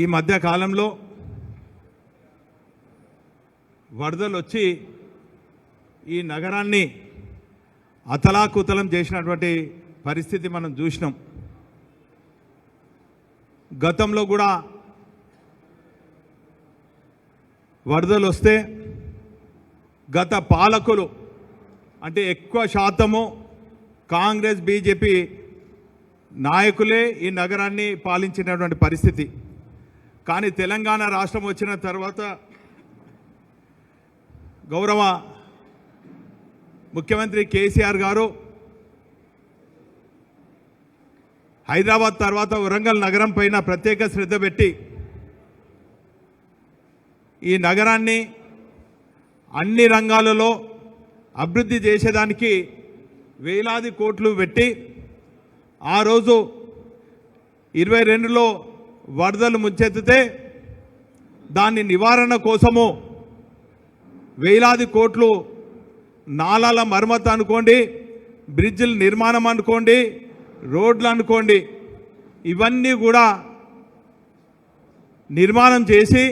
ఈ మధ్య కాలంలో వరదలు వచ్చి ఈ నగరాన్ని అతలాకుతలం చేసినటువంటి పరిస్థితి మనం చూసినాం. గతంలో కూడా వరదలు వస్తే గత పాలకులు అంటే ఎక్కువ శాతము కాంగ్రెస్ బీజేపీ నాయకులే ఈ నగరాన్ని పాలించినటువంటి పరిస్థితి. కానీ తెలంగాణ రాష్ట్రం వచ్చిన తర్వాత గౌరవ ముఖ్యమంత్రి కేసీఆర్ గారు హైదరాబాద్ తర్వాత వరంగల్ నగరం పైన ప్రత్యేక శ్రద్ధ పెట్టి ఈ నగరాన్ని అన్ని రంగాలలో అభివృద్ధి చేసేదానికి వేలాది కోట్లు పెట్టి ఆ రోజు 22లో వరదలు ముంచెత్తితే దాని నివారణ కోసము వేలాది కోట్లు నాలాల మరమ్మతు అనుకోండి, బ్రిడ్జిల నిర్మాణం అనుకోండి, రోడ్లు అనుకోండి, ఇవన్నీ కూడా నిర్మాణం చేసి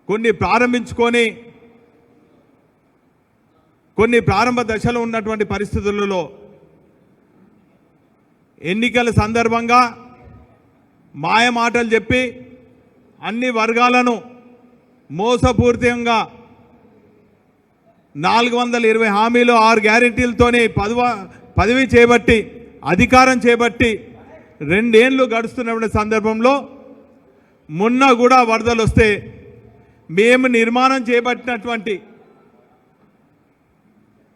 కొన్ని ప్రారంభించుకొని కొన్ని ప్రారంభ దశలో ఉన్నటువంటి పరిస్థితులలో ఎన్నికల సందర్భంగా మాయమాటలు చెప్పి అన్ని వర్గాలను మోసపూరితంగా 420 హామీలు 6 గ్యారెంటీలతోనే పదవి చేపట్టి అధికారం చేపట్టి 2 ఏళ్ళు గడుస్తున్న సందర్భంలో మొన్న కూడా వరదలు వస్తే మేము నిర్మాణం చేపట్టినటువంటి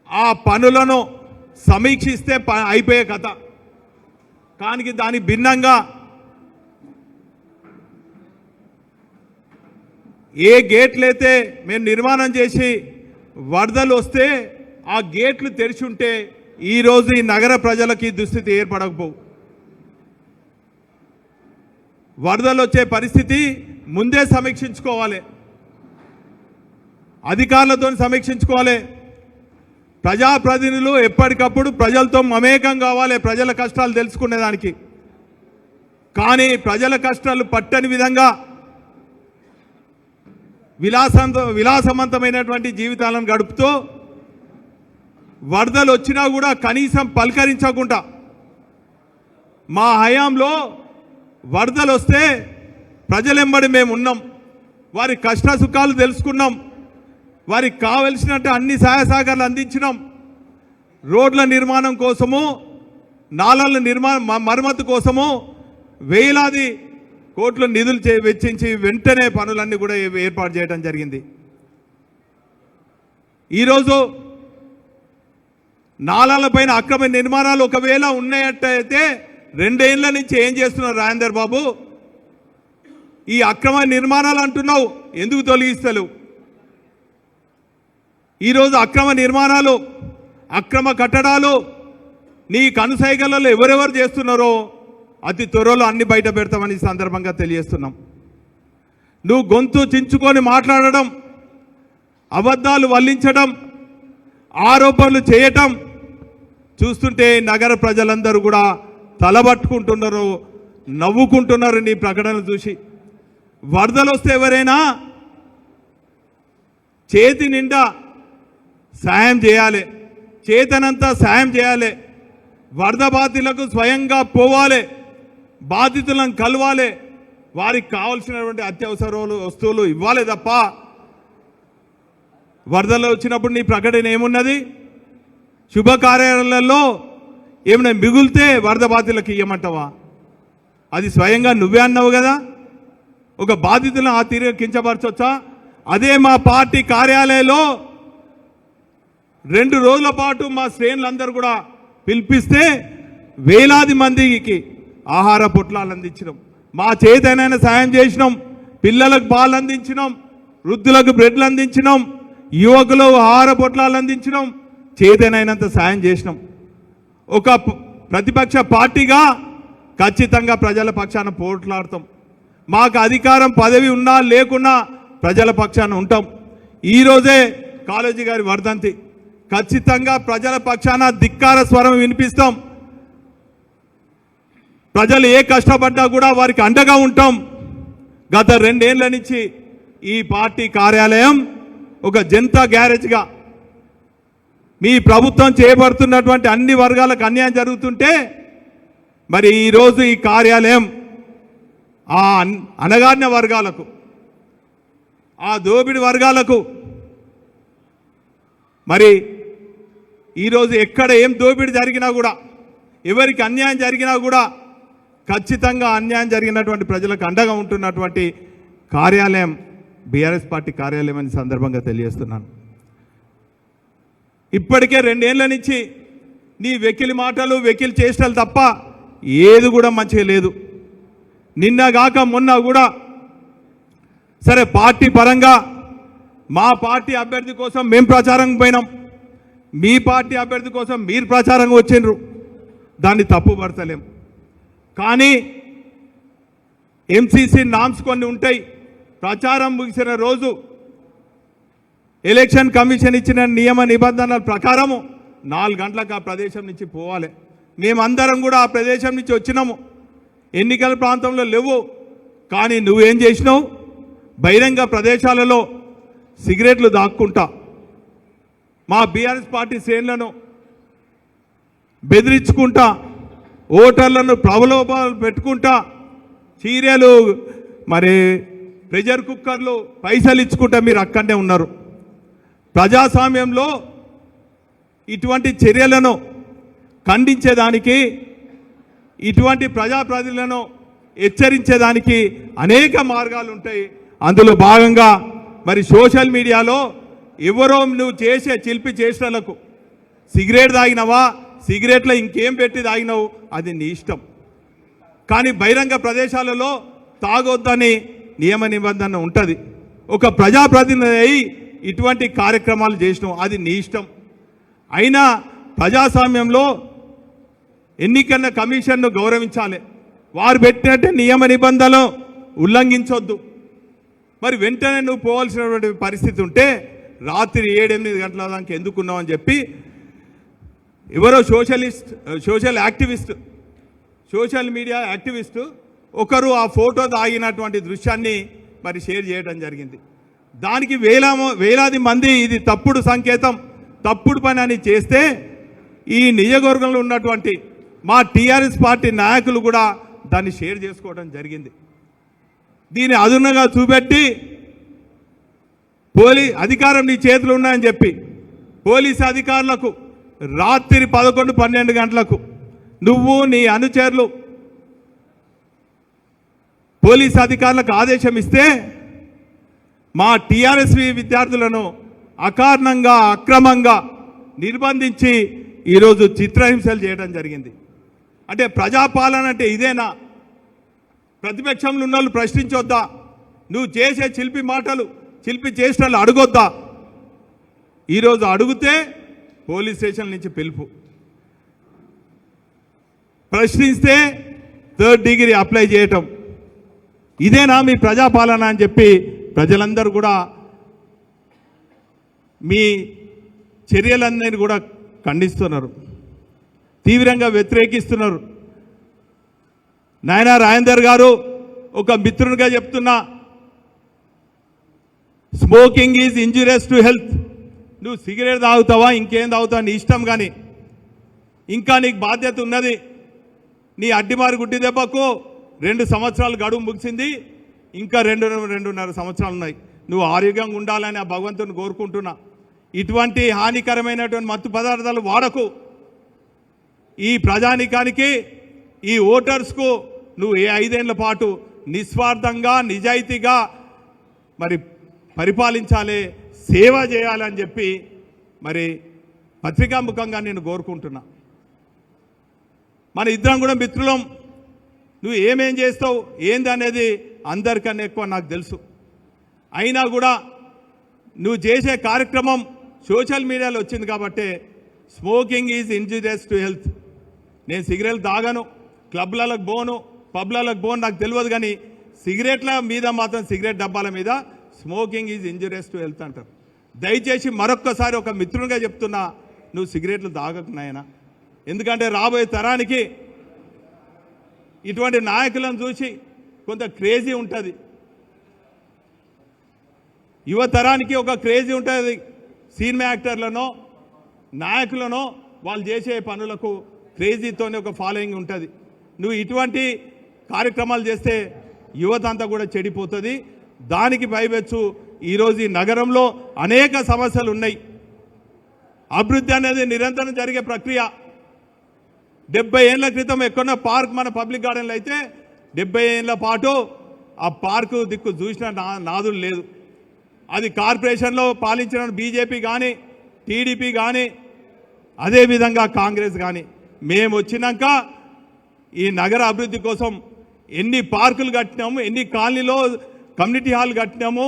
ఆ పనులను సమీక్షిస్తే అయిపోయే కథ. కానీ దానికి భిన్నంగా ఏ గేట్లు అయితే మేము నిర్మాణం చేసి వరదలు వస్తే ఆ గేట్లు తెరిచి ఉంటే ఈరోజు ఈ నగర ప్రజలకి దుస్థితి ఏర్పడకపోవు. వరదలు వచ్చే పరిస్థితి ముందే సమీక్షించుకోవాలి, అధికారులతో సమీక్షించుకోవాలి. ప్రజాప్రతినిధులు ఎప్పటికప్పుడు ప్రజలతో మమేకం కావాలి, ప్రజల కష్టాలు తెలుసుకునేదానికి. కానీ ప్రజల కష్టాలు పట్టని విధంగా విలాసవంతమైనటువంటి జీవితాలను గడుపుతూ వరదలు వచ్చినా కూడా కనీసం పలకరించకుండా, మా హయాంలో వరదలు వస్తే ప్రజలెంబడి మేము ఉన్నాం, వారి కష్ట సుఖాలు తెలుసుకున్నాం, వారికి కావలసినట్టు అన్ని సహాయ సహకారాలు అందించినాం. రోడ్ల నిర్మాణం కోసము, నాలాల మరమ్మతు కోసము వేలాది కోట్ల నిధులు వెచ్చించి వెంటనే పనులన్నీ కూడా ఏర్పాటు చేయడం జరిగింది. ఈరోజు నాలాల పైన అక్రమ నిర్మాణాలు ఒకవేళ ఉన్నాయట్టయితే 2 ఏళ్ల నుంచి ఏం చేస్తున్నారు రాజేందర్ బాబు? ఈ అక్రమ నిర్మాణాలు అంటున్నావు, ఎందుకు తొలగిస్తలేవు? ఈరోజు అక్రమ నిర్మాణాలు, అక్రమ కట్టడాలు నీ కనుసైగలలో ఎవరెవరు చేస్తున్నారో అతి త్వరలో అన్ని బయట పెడతామని సందర్భంగా తెలియజేస్తున్నాం. నువ్వు గొంతు చించుకొని మాట్లాడడం, అబద్ధాలు వల్లించడం, ఆరోపణలు చేయటం చూస్తుంటే నగర ప్రజలందరూ కూడా తలబట్టుకుంటున్నారు, నవ్వుకుంటున్నారు నీ ప్రకటనలు చూసి. వరదలు వస్తే ఎవరైనా చేతి నిండా సాయం చేయాలి, చేతనంతా సాయం చేయాలి, వరద బాధితులకు స్వయంగా పోవాలి, బాధితులను కలవాలి, వారికి కావాల్సినటువంటి అత్యవసర వస్తువులు ఇవ్వాలి తప్ప వరదలు వచ్చినప్పుడు నీ ప్రకటన ఏమున్నది? శుభకార్యాలలో ఏమైనా మిగులితే వరద బాధితులకు ఇవ్వమంటావా? అది స్వయంగా నువ్వే అన్నావు కదా. ఒక బాధితులను ఆ తీరుగా కించపరచొచ్చా? అదే మా పార్టీ కార్యాలయంలో 2 రోజుల పాటు మా శ్రేణులందరూ కూడా పిలిపిస్తే వేలాది మందికి ఆహార పొట్లాలు అందించినాం, మా చేతనైనా సాయం చేసినాం, పిల్లలకు పాలు అందించినాం, వృద్ధులకు బ్రెడ్లు అందించినాం, యువకులు ఆహార పొట్లాలు అందించినాం, చేతనైనంత సాయం చేసినాం. ఒక ప్రతిపక్ష పార్టీగా ఖచ్చితంగా ప్రజల పక్షాన పోట్లాడతాం. మాకు అధికారం పదవి ఉన్నా లేకున్నా ప్రజల పక్షాన ఉంటాం. ఈరోజే కాళోజీ గారి వర్ధంతి, ఖచ్చితంగా ప్రజల పక్షాన ధిక్కార స్వరం వినిపిస్తాం. ప్రజలు ఏ కష్టపడ్డా కూడా వారికి అండగా ఉంటాం. గత 2 ఏళ్ల నుంచి ఈ పార్టీ కార్యాలయం ఒక జనతా గ్యారేజ్గా మీ ప్రభుత్వం చేపడుతున్నటువంటి అన్ని వర్గాలకు అన్యాయం జరుగుతుంటే మరి ఈరోజు ఈ కార్యాలయం ఆ అణగారిన వర్గాలకు, ఆ దోపిడి వర్గాలకు మరి ఈరోజు ఎక్కడ ఏం దోపిడి జరిగినా కూడా, ఎవరికి అన్యాయం జరిగినా కూడా ఖచ్చితంగా అన్యాయం జరిగినటువంటి ప్రజలకు అండగా ఉంటున్నటువంటి కార్యాలయం బీఆర్ఎస్ పార్టీ కార్యాలయం అని సందర్భంగా తెలియజేస్తున్నాను. ఇప్పటికే 2 ఏళ్ల నుంచి నీ వెకిలి మాటలు, వెకిలి చేష్టలు తప్ప ఏది కూడా మంచిగా లేదు. నిన్నగాక మొన్న కూడా సరే పార్టీ పరంగా మా పార్టీ అభ్యర్థి కోసం మేము ప్రచారం పోయినాం, మీ పార్టీ అభ్యర్థి కోసం మీరు ప్రచారంగా వచ్చిండ్రు, దాన్ని తప్పు పడతలేం. కానీ ఎంసీసీ నామ్స్ కొన్ని ఉంటాయి. ప్రచారం ముగిసిన రోజు ఎలక్షన్ కమిషన్ ఇచ్చిన నియమ నిబంధనల ప్రకారము 4 గంటలకు ఆ ప్రదేశం నుంచి పోవాలి. మేమందరం కూడా ఆ ప్రదేశం నుంచి వచ్చినాము. ఎన్నికల ప్రాంతంలో లేవు. కానీ నువ్వేం చేసినావు? బహిరంగ ప్రదేశాలలో సిగరెట్లు దాక్కుంటా మా బీఆర్ఎస్ పార్టీ శ్రేణులను బెదిరించుకుంటా, ఓటర్లను ప్రలోభాలు పెట్టుకుంటా, చీరలు మరి ప్రెషర్ కుక్కర్లు పైసలు ఇచ్చుకుంటా మీరు అక్కడనే ఉన్నారు. ప్రజాస్వామ్యంలో ఇటువంటి చర్యలను ఖండించేదానికి, ఇటువంటి ప్రజాప్రతినిధులను హెచ్చరించేదానికి అనేక మార్గాలు ఉంటాయి. అందులో భాగంగా మరి సోషల్ మీడియాలో ఎవరో నువ్వు చేసే చిలిపి చేష్టలకు సిగరెట్ తాగినవా, సిగరెట్లో ఇంకేం పెట్టి తాగినావు, అది నీ ఇష్టం. కానీ బహిరంగ ప్రదేశాలలో తాగొద్దని నియమ నిబంధన ఉంటుంది. ఒక ప్రజాప్రతినిధి అయి ఇటువంటి కార్యక్రమాలు చేసినావు, అది నీ ఇష్టం. అయినా ప్రజాస్వామ్యంలో ఎన్నికల కమిషన్ను గౌరవించాలి. వారు పెట్టినట్టే నియమ నిబంధనలు ఉల్లంఘించొద్దు. మరి వెంటనే నువ్వు పోవాల్సినటువంటి పరిస్థితి ఉంటే రాత్రి 7-8 గంటల దాకా ఎందుకున్నావు అని చెప్పి ఎవరో సోషల్ మీడియా యాక్టివిస్టు ఒకరు ఆ ఫోటో తాగినటువంటి దృశ్యాన్ని మరి షేర్ చేయడం జరిగింది. దానికి వేలాది మంది ఇది తప్పుడు సంకేతం, తప్పుడు పని అని చేస్తే ఈ నియోజకవర్గంలో ఉన్నటువంటి మా టీఆర్ఎస్ పార్టీ నాయకులు కూడా దాన్ని షేర్ చేసుకోవడం జరిగింది. దీన్ని అదునుగా చూపెట్టి అధికారం నీ చేతులు ఉన్నాయని చెప్పి పోలీసు అధికారులకు రాత్రి 11-12 గంటలకు నువ్వు నీ అనుచరులు పోలీసు అధికారులకు ఆదేశం ఇస్తే మా టీఆర్ఎస్ విద్యార్థులను అకారణంగా అక్రమంగా నిర్బంధించి ఈరోజు చిత్రహింసలు చేయడం జరిగింది. అంటే ప్రజాపాలన అంటే ఇదేనా? ప్రతిపక్షంలో ఉన్న వాళ్ళు ప్రశ్నించొద్దా? నువ్వు చేసే చిలిపి మాటలు, చిలిపి చేష్టలు అడగొద్దా? ఈరోజు అడిగితే పోలీస్ స్టేషన్ నుంచి పిలుపు, ప్రశ్నిస్తే 3rd డిగ్రీ అప్లై చేయటం, ఇదేనా మీ ప్రజాపాలన అని చెప్పి ప్రజలందరూ కూడా మీ చర్యలన్నీ కూడా ఖండిస్తున్నారు, తీవ్రంగా వ్యతిరేకిస్తున్నారు. నాయనా రాజేందర్ గారు, ఒక మిత్రునిగా చెప్తున్నా, smoking is injurious to health. నువ్వు సిగరెట్ తాగుతావా, ఇంకేం తాగుతావా నీ ఇష్టం. కానీ ఇంకా నీకు బాధ్యత ఉన్నది. నీ అడ్డిమారి గుడ్డి దెబ్బకు 2 సంవత్సరాలు గడువు ముగిసింది, ఇంకా 2.5 సంవత్సరాలు ఉన్నాయి. నువ్వు ఆరోగ్యంగా ఉండాలని ఆ భగవంతుని కోరుకుంటున్నా. ఇటువంటి హానికరమైనటువంటి మత్తు పదార్థాలు వాడకు. ఈ ప్రజానికానికి, ఈ ఓటర్స్కు నువ్వు 5 ఏళ్ల పాటు నిస్వార్థంగా, నిజాయితీగా మరి పరిపాలించాలి, సేవ చేయాలని చెప్పి మరి పత్రికాముఖంగా నేను కోరుకుంటున్నా. మన ఇద్దరం కూడా మిత్రులం. నువ్వు ఏమేం చేస్తావు ఏంది అనేది అందరికన్నా ఎక్కువ నాకు తెలుసు. అయినా కూడా నువ్వు చేసే కార్యక్రమం సోషల్ మీడియాలో వచ్చింది కాబట్టి smoking is injurious to health. నేను సిగరెట్ తాగను, క్లబ్లకు పోను, పబ్లకు పోను, నాకు తెలియదు. కానీ సిగరెట్ల మీద మాత్రం, సిగరెట్ డబ్బాల మీద smoking is injurious to health అంటారు. దయచేసి మరొక్కసారి ఒక మిత్రునిగా చెప్తున్నా, నువ్వు సిగరెట్లు తాగకు నాయనా. ఎందుకంటే రాబోయే తరానికి ఇటువంటి నాయకులను చూసి కొంత క్రేజీ ఉంటుంది, యువతరానికి ఒక క్రేజీ ఉంటుంది. సినిమా యాక్టర్లనో నాయకులనో వాళ్ళు చేసే పనులకు క్రేజీతోనే ఒక ఫాలోయింగ్ ఉంటుంది. నువ్వు ఇటువంటి కార్యక్రమాలు చేస్తే యువత అంతా కూడా చెడిపోతుంది. దానికి పైపెచ్చు ఈరోజు ఈ నగరంలో అనేక సమస్యలు ఉన్నాయి. అభివృద్ధి అనేది నిరంతరం జరిగే ప్రక్రియ. 70 ఏళ్ల క్రితం ఎక్కడో పార్క్ మన పబ్లిక్ గార్డెన్లో అయితే 70 ఏళ్ల పాటు ఆ పార్కు దిక్కు చూసిన నాదులు లేదు. అది కార్పొరేషన్లో పాలించిన బీజేపీ కానీ టీడీపీ కానీ అదేవిధంగా కాంగ్రెస్ కానీ మేము వచ్చినాక ఈ నగర అభివృద్ధి కోసం ఎన్ని పార్కులు కట్టినాము, ఎన్ని కాలనీలో కమ్యూనిటీ హాల్ కట్టినాము,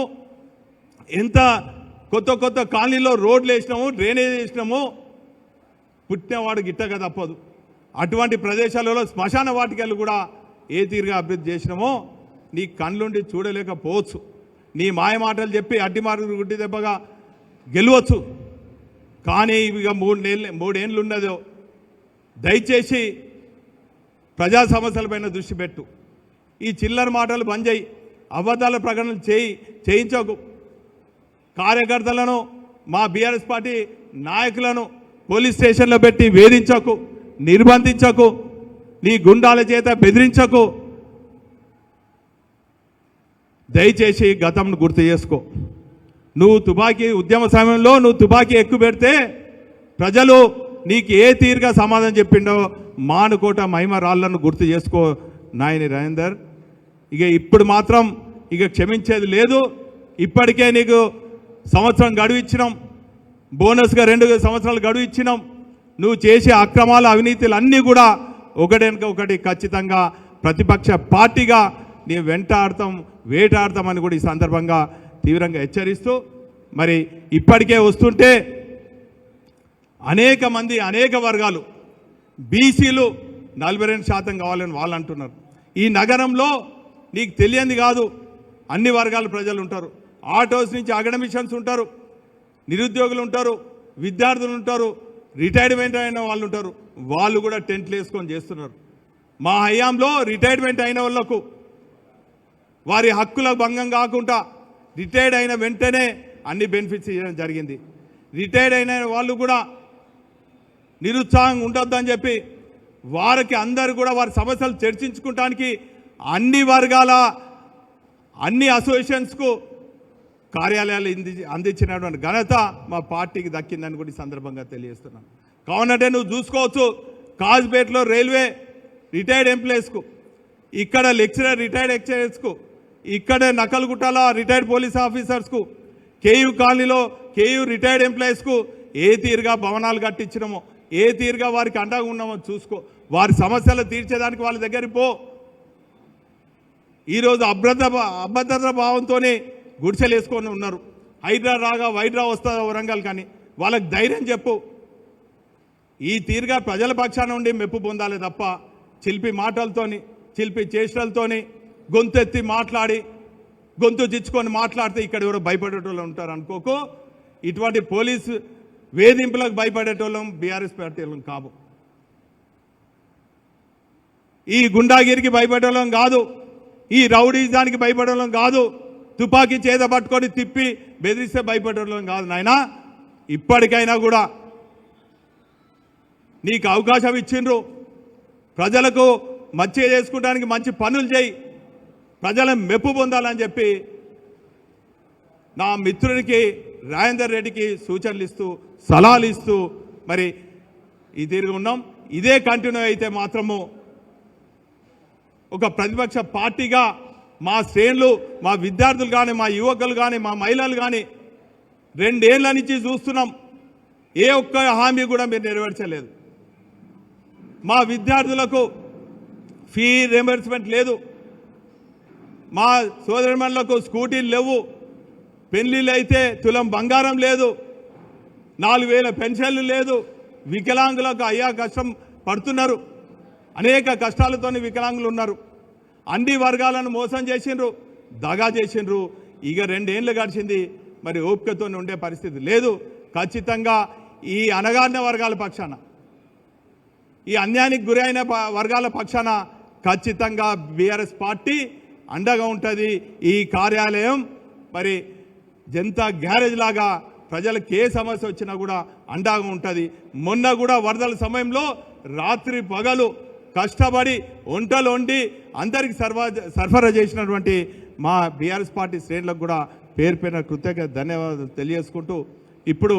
ఎంత కొత్త కొత్త కాలనీలో రోడ్లు వేసినాము, డ్రైనేజ్ వేసినాము. పుట్టినవాడు గిట్టగా తప్పదు. అటువంటి ప్రదేశాలలో శ్మశాన వాటికలు కూడా ఏ తీరుగా అభివృద్ధి చేసినామో నీ కళ్ళుండి చూడలేకపోవచ్చు. నీ మాయ మాటలు చెప్పి అడ్డి మార్గం గుడ్డి దెబ్బగా గెలవచ్చు. కానీ ఇవిగా 3 ఏళ్ళు ఉన్నదో దయచేసి ప్రజా సమస్యలపైన దృష్టి పెట్టు. ఈ చిల్లర మాటలు బంద్ చేయి, అబద్ధాల ప్రకటనలు చేయించకు. కార్యకర్తలను మా బీఆర్ఎస్ పార్టీ నాయకులను పోలీస్ స్టేషన్లో పెట్టి వేధించకు, నిర్బంధించకు, నీ గుండాల చేత బెదిరించకు. దయచేసి గతంను గుర్తు చేసుకో. నువ్వు తుపాకీ ఉద్యమ సమయంలో నువ్వు తుపాకీ ఎక్కువ పెడితే ప్రజలు నీకు ఏ తీరుగా సమాధానం చెప్పిండో మానుకోట మహిమ రాళ్లను గుర్తు చేసుకో నాయని రాజేందర్. ఇక ఇప్పుడు మాత్రం ఇక క్షమించేది లేదు. ఇప్పటికే నీకు సంవత్సరం గడువు ఇచ్చినాం, బోనస్గా 2 సంవత్సరాలు గడువు ఇచ్చినాం. నువ్వు చేసే అక్రమాల అవినీతులు అన్నీ కూడా ఒకటెనక ఒకటి ఖచ్చితంగా ప్రతిపక్ష పార్టీగా నీ వెంటాడతాం, వేటాడతామని కూడా ఈ సందర్భంగా తీవ్రంగా హెచ్చరిస్తూ, మరి ఇప్పటికే వస్తుంటే అనేక మంది అనేక వర్గాలు బీసీలు 42% కావాలని వాళ్ళు అంటున్నారు. ఈ నగరంలో నీకు తెలియంది కాదు, అన్ని వర్గాల ప్రజలు ఉంటారు. ఆటోస్ నుంచి అకాడమిషియన్స్ ఉంటారు, నిరుద్యోగులు ఉంటారు, విద్యార్థులు ఉంటారు, రిటైర్మెంట్ అయిన వాళ్ళు ఉంటారు. వాళ్ళు కూడా టెంట్లు వేసుకొని చేస్తున్నారు. మా హయాంలో రిటైర్మెంట్ అయిన వాళ్ళకు వారి హక్కుల భంగం కాకుండా రిటైర్డ్ అయిన వెంటనే అన్ని బెనిఫిట్స్ ఇవ్వడం జరిగింది. రిటైర్డ్ అయిన వాళ్ళు కూడా నిరుత్సాహం ఉండొద్దని చెప్పి వారికి అందరూ కూడా వారి సమస్యలు చర్చించుకోవడానికి అన్ని వర్గాల అన్ని అసోసియేషన్స్కు కార్యాలయాలు అందించినటువంటి ఘనత మా పార్టీకి దక్కిందని కూడా ఈ సందర్భంగా తెలియజేస్తున్నాను. కావునంటే నువ్వు చూసుకోవచ్చు, కాజ్పేట్లో రైల్వే రిటైర్డ్ ఎంప్లాయీస్కు, ఇక్కడ లెక్చరర్ రిటైర్డ్ లెక్చరర్స్కు, ఇక్కడ నకల్గుట్టల రిటైర్డ్ పోలీస్ ఆఫీసర్స్కు, కేయూ కాలనీలో కేయూ రిటైర్డ్ ఎంప్లాయీస్కు ఏ తీరుగా భవనాలు కట్టించినామో, ఏ తీరుగా వారికి అండగా ఉన్నామో చూసుకో. వారి సమస్యలు తీర్చేదానికి వాళ్ళ దగ్గరికి పో. ఈరోజు అభద్రత భావంతోనే గుడిసెలు వేసుకొని ఉన్నారు. హైడ్రా రాగా వైడ్రా వస్తుందా వరంగల్ కానీ వాళ్ళకి ధైర్యం చెప్పు. ఈ తీరుగా ప్రజల పక్షాన ఉండి మెప్పు పొందాలి తప్ప చిలిపి మాటలతోని చిలిపి చేష్టలతోని గొంతెత్తి మాట్లాడి గొంతు చిచ్చుకొని మాట్లాడితే ఇక్కడ ఎవరో భయపడేటోళ్ళు ఉంటారు అనుకోకు. ఇటువంటి పోలీసు వేధింపులకు భయపడేటోళ్ళం బీఆర్ఎస్ పార్టీలం కాదు, ఈ గుండాగిరికి భయపడేటోళ్ళం కాదు, ఈ రౌడీజానికి భయపడేటోళ్ళం కాదు, తుపాకీ చేత పట్టుకొని తిప్పి బెదిరిస్తే భయపడేటోళ్ళం కాదు. నాయనా ఇప్పటికైనా కూడా నీకు అవకాశం ఇచ్చిండ్రు, ప్రజలకు మంచిగా చేసుకోవడానికి మంచి పనులు చేయి, ప్రజలను మెప్పు పొందాలని చెప్పి నా మిత్రుడికి రాజేందర్ రెడ్డికి సూచనలు ఇస్తూ సలహాలు ఇస్తూ మరి ఈ తీరుగా ఉన్నాం. ఇదే కంటిన్యూ అయితే మాత్రము ఒక ప్రతిపక్ష పార్టీగా మా శ్రేణులు, మా విద్యార్థులు కానీ, మా యువకులు కానీ, మా మహిళలు కానీ 2 ఏళ్ల నుంచి చూస్తున్నాం, ఏ ఒక్క హామీ కూడా మీరు నెరవేర్చలేదు. మా విద్యార్థులకు ఫీ రియంబర్స్మెంట్ లేదు, మా సోదరిమణులకు స్కూటీలు లేవు, పెళ్లిళ్ళు అయితే తులం బంగారం లేదు, 4000 పెన్షన్లు లేదు, వికలాంగులకు అయ్యా కష్టం పడుతున్నారు, అనేక కష్టాలతో వికలాంగులు ఉన్నారు. అన్ని వర్గాలను మోసం చేసిండ్రు, దగా చేసిండ్రు. ఇక 2 ఏళ్ళు గడిచింది, మరి ఓపికతో ఉండే పరిస్థితి లేదు. ఖచ్చితంగా ఈ అణగారిన వర్గాల పక్షాన, ఈ అన్యాయానికి గురైన వర్గాల పక్షాన ఖచ్చితంగా బీఆర్ఎస్ పార్టీ అండగా ఉంటుంది. ఈ కార్యాలయం మరి జనతా గ్యారేజ్ లాగా ప్రజలకు ఏ సమస్య వచ్చినా కూడా అండగా ఉంటుంది. మొన్న కూడా వరదల సమయంలో రాత్రి పగలు కష్టపడి వంటలు వండి అందరికి సరఫరా చేసినటువంటి మా బీఆర్ఎస్ పార్టీ శ్రేణులకు కూడా పేరు పేరున కృతజ్ఞత ధన్యవాదాలు తెలియజేసుకుంటూ ఇప్పుడు